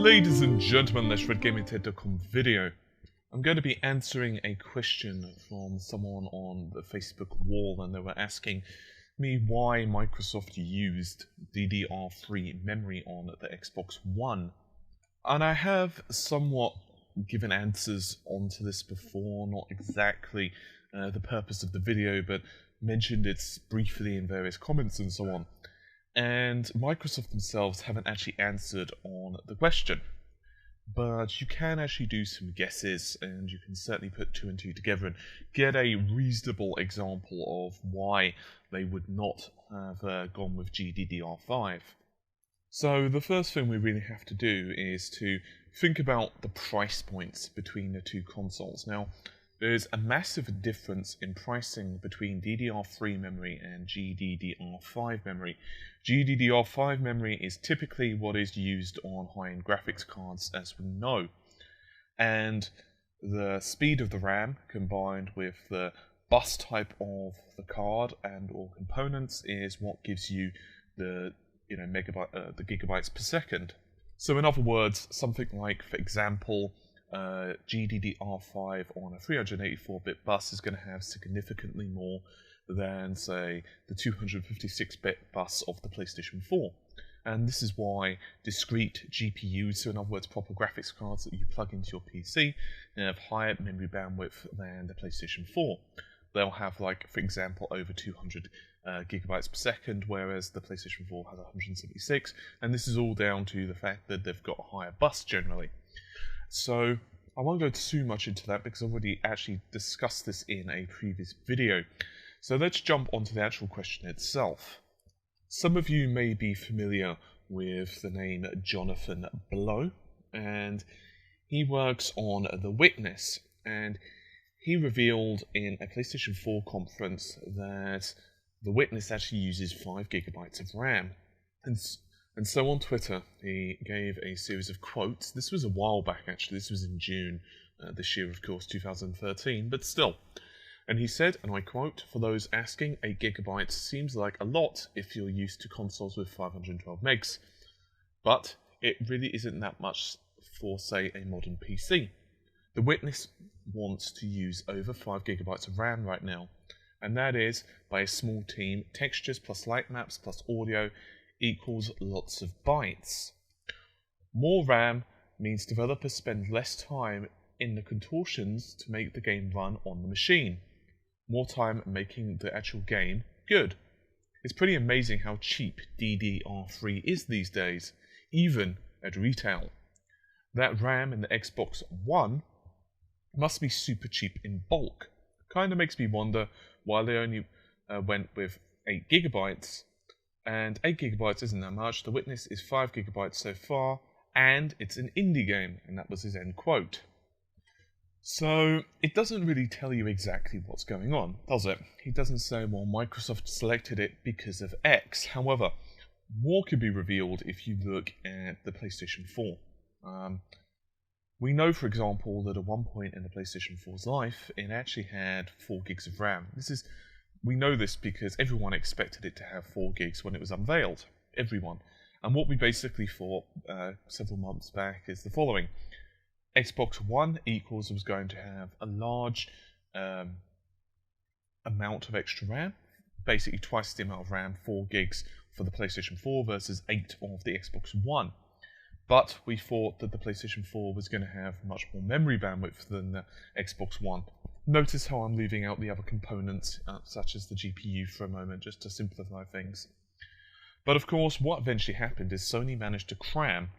Ladies and gentlemen, this RedGamingTed.com video. I'm going to be answering a question from someone on the Facebook wall, and they were asking me why Microsoft used DDR3 memory on the Xbox One. And I have somewhat given answers onto this before, not exactly the purpose of the video, but mentioned it briefly in various comments and so on. And Microsoft themselves haven't actually answered on the question. But you can actually do some guesses, and you can certainly put two and two together and get a reasonable example of why they would not have gone with GDDR5. So the first thing we really have to do is to think about the price points between the two consoles. Now, there's a massive difference in pricing between DDR3 memory and GDDR5 memory. GDDR5 memory is typically what is used on high-end graphics cards, as we know. And the speed of the RAM combined with the bus type of the card and or components is what gives you the the gigabytes per second. So in other words, something like, for example, GDDR5 on a 384-bit bus is going to have significantly more than, say, the 256-bit bus of the PlayStation 4. And this is why discrete GPUs, so in other words proper graphics cards that you plug into your PC, have higher memory bandwidth than the PlayStation 4. They'll have, like, for example, over 200 gigabytes per second, whereas the PlayStation 4 has 176, and this is all down to the fact that they've got a higher bus generally. So I won't go too much into that because I've already actually discussed this in a previous video. So let's jump onto the actual question itself. Some of you may be familiar with the name Jonathan Blow, and he works on The Witness, and he revealed in a PlayStation 4 conference that The Witness actually uses 5 gigabytes of RAM. And so on Twitter, he gave a series of quotes. This was a while back, actually. This was in June this year, of course, 2013, but still. And he said, and I quote, "For those asking, 8 gigabytes seems like a lot if you're used to consoles with 512 megs. But it really isn't that much for, say, a modern PC. The Witness wants to use over 5 gigabytes of RAM right now. And that is, by a small team, textures plus light maps plus audio equals lots of bytes. More RAM means developers spend less time in the contortions to make the game run on the machine. More time making the actual game good." It's pretty amazing how cheap DDR3 is these days, even at retail. That RAM in the Xbox One must be super cheap in bulk. Kinda makes me wonder why they only went with 8 gigabytes. And 8 gigabytes isn't that much. The Witness is 5 gigabytes so far, and it's an indie game, and that was his end quote. So it doesn't really tell you exactly what's going on, does it? He doesn't say, well, Microsoft selected it because of X. However, more could be revealed if you look at the PlayStation 4. We know, for example, that at one point in the PlayStation 4's life, it actually had 4 gigs of RAM. We know this because everyone expected it to have 4 gigs when it was unveiled. Everyone. And what we basically thought several months back is the following. Xbox One was going to have a large amount of extra RAM, basically twice the amount of RAM, 4 gigs for the PlayStation 4 versus 8 of the Xbox One. But we thought that the PlayStation 4 was going to have much more memory bandwidth than the Xbox One. Notice how I'm leaving out the other components, such as the GPU for a moment, just to simplify things. But of course, what eventually happened is Sony managed to cram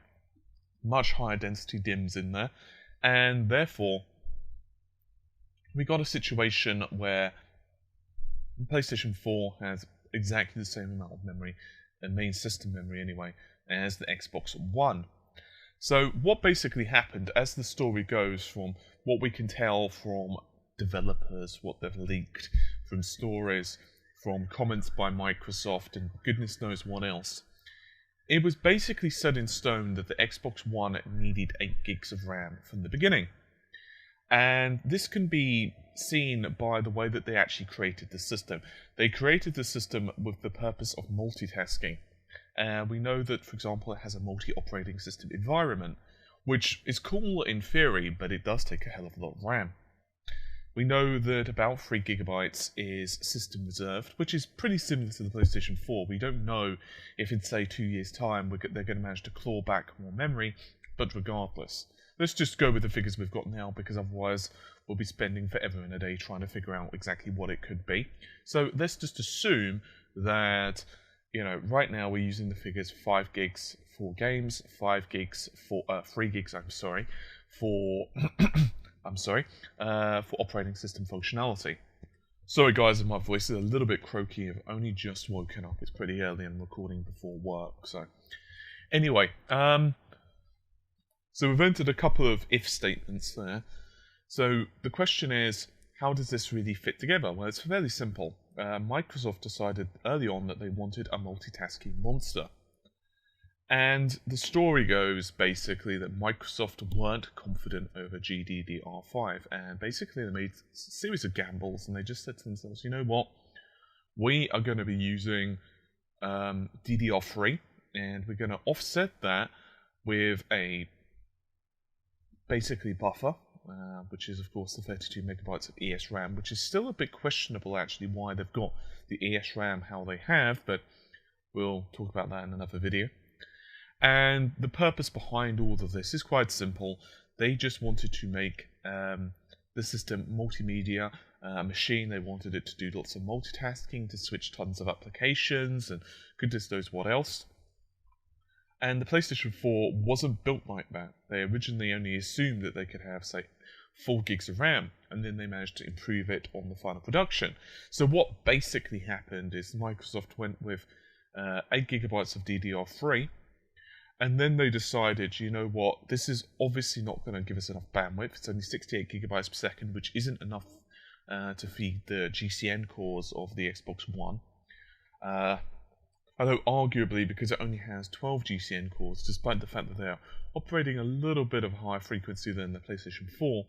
much higher density DIMMs in there, and therefore we got a situation where the PlayStation 4 has exactly the same amount of memory, and main system memory anyway, as the Xbox One. So what basically happened, as the story goes, from what we can tell from developers, what they've leaked, from stories, from comments by Microsoft, and goodness knows what else, it was basically set in stone that the Xbox One needed 8 gigs of RAM from the beginning. And this can be seen by the way that they actually created the system. They created the system with the purpose of multitasking. We know that, for example, it has a multi-operating system environment. which is cool in theory, but it does take a hell of a lot of RAM. We know that about 3 gigabytes is system reserved, which is pretty similar to the PlayStation 4. We don't know if in, say, 2 years' time they're going to manage to claw back more memory, but regardless. Let's just go with the figures we've got now, because otherwise we'll be spending forever and a day trying to figure out exactly what it could be. So let's just assume that, right now we're using the figures 5 gigs for games, 5 gigs for, 3 gigs, for for operating system functionality. Sorry guys if my voice is a little bit croaky, I've only just woken up, it's pretty early and I'm recording before work, so... Anyway, so we've entered a couple of if statements there. So the question is, how does this really fit together? Well, it's fairly simple. Microsoft decided early on that they wanted a multitasking monster. And the story goes, basically, that Microsoft weren't confident over GDDR5, and basically they made a series of gambles, and they just said to themselves, you know what, we are going to be using DDR3, and we're going to offset that with a, basically, buffer, which is, of course, the 32 megabytes of ESRAM, which is still a bit questionable, actually, why they've got the ESRAM how they have, but we'll talk about that in another video. And the purpose behind all of this is quite simple. They just wanted to make the system multimedia machine. They wanted it to do lots of multitasking, to switch tons of applications, and goodness knows what else. And the PlayStation 4 wasn't built like that. They originally only assumed that they could have, say, 4 gigs of RAM, and then they managed to improve it on the final production. So what basically happened is Microsoft went with 8 gigabytes of DDR3, and then they decided, you know what, this is obviously not going to give us enough bandwidth. It's only 68 gigabytes per second, which isn't enough to feed the GCN cores of the Xbox One. Although arguably, because it only has 12 GCN cores, despite the fact that they are operating a little bit of a higher frequency than the PlayStation 4,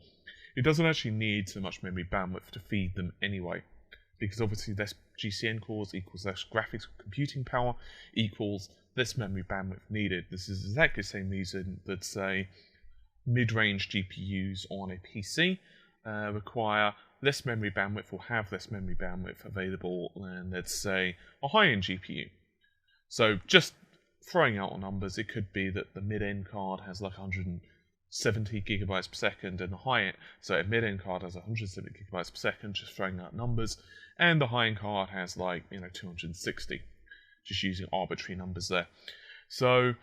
it doesn't actually need so much memory bandwidth to feed them anyway. Because obviously less GCN cores equals less graphics computing power equals less memory bandwidth needed. This is exactly the same reason that, say, mid-range GPUs on a PC require less memory bandwidth or have less memory bandwidth available than, let's say, a high-end GPU. So just throwing out numbers, it could be that the mid-end card has like 170 gigabytes per second and the high-end, so a mid-end card has 170 gigabytes per second, just throwing out numbers, and the high-end card has like, 260. Just using arbitrary numbers there. So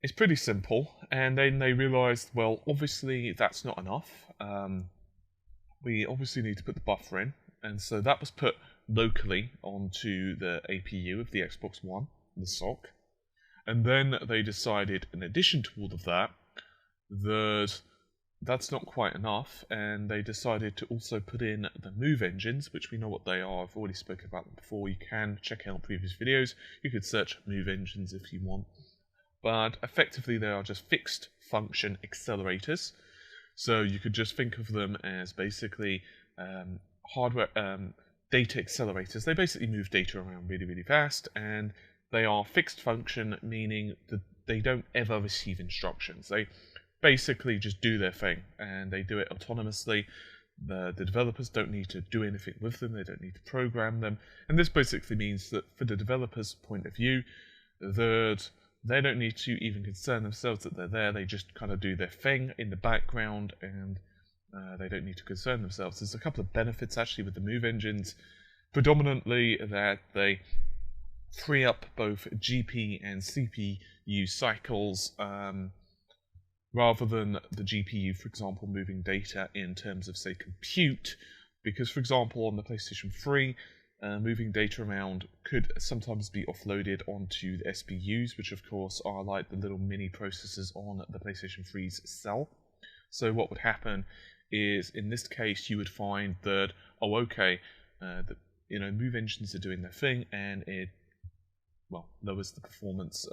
it's pretty simple, and then they realized, well, obviously that's not enough. We obviously need to put the buffer in, and so that was put locally onto the APU of the Xbox One, the SoC. And then they decided, in addition to all of that, that that's not quite enough, and they decided to also put in the move engines, which we know what they are. I've already spoken about them before. You can check out previous videos. You could search move engines if you want. But effectively, they are just fixed function accelerators. So you could just think of them as basically hardware data accelerators. They basically move data around really, really fast, and they are fixed function, meaning that they don't ever receive instructions. They basically just do their thing, and they do it autonomously. The developers don't need to do anything with them, they don't need to program them, and this basically means that for the developers' point of view, that they don't need to even concern themselves that they're there. They just kind of do their thing in the background, and they don't need to concern themselves. There's a couple of benefits actually with the move engines, predominantly that they free up both GP and CPU cycles, rather than the GPU, for example, moving data in terms of, say, compute. Because, for example, on the PlayStation 3, moving data around could sometimes be offloaded onto the SPUs, which of course are like the little mini processors on the PlayStation 3's cell. So what would happen is, in this case, you would find that, oh, okay, move engines are doing their thing, and it, well, lowers the performance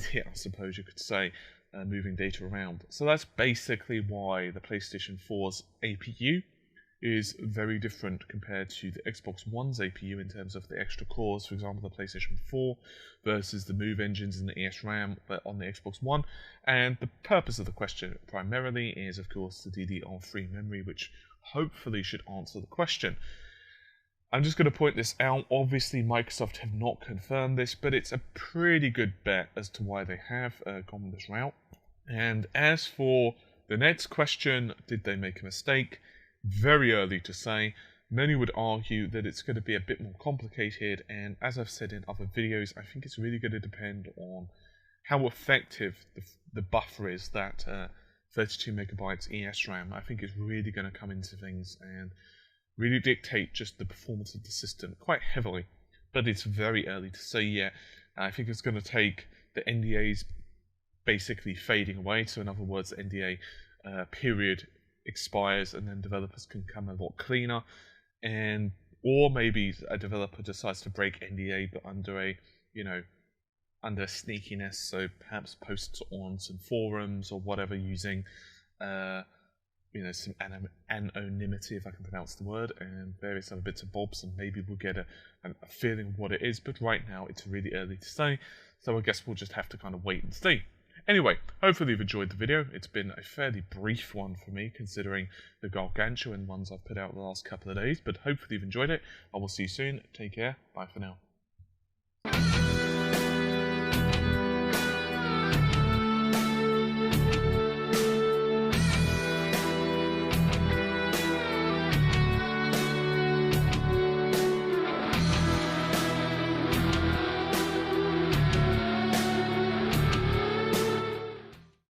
hit, I suppose you could say, moving data around. So that's basically why the PlayStation 4's APU is very different compared to the Xbox One's APU in terms of the extra cores, for example the PlayStation 4 versus the Move engines and the ESRAM on the Xbox One. And the purpose of the question primarily is, of course, the DDR3 memory, which hopefully should answer the question. I'm just going to point this out. Obviously Microsoft have not confirmed this, but it's a pretty good bet as to why they have gone this route. And as for the next question, did they make a mistake? Very early to say. Many would argue that it's going to be a bit more complicated, and as I've said in other videos, I think it's really going to depend on how effective the buffer is, that 32 megabytes ESRAM. I think it's really going to come into things and really dictate just the performance of the system quite heavily. But it's very early to say yet. I think it's going to take the NDAs basically fading away, so in other words, the NDA period expires and then developers can come a lot cleaner, or maybe a developer decides to break NDA but under a under sneakiness, so perhaps posts on some forums or whatever using some anonymity, if I can pronounce the word, and various other bits and bobs, and maybe we'll get a feeling of what it is. But right now it's really early to say, so I guess we'll just have to kind of wait and see. Anyway, hopefully you've enjoyed the video. It's been a fairly brief one for me, considering the gargantuan ones I've put out the last couple of days, but hopefully you've enjoyed it. I will see you soon. Take care. Bye for now.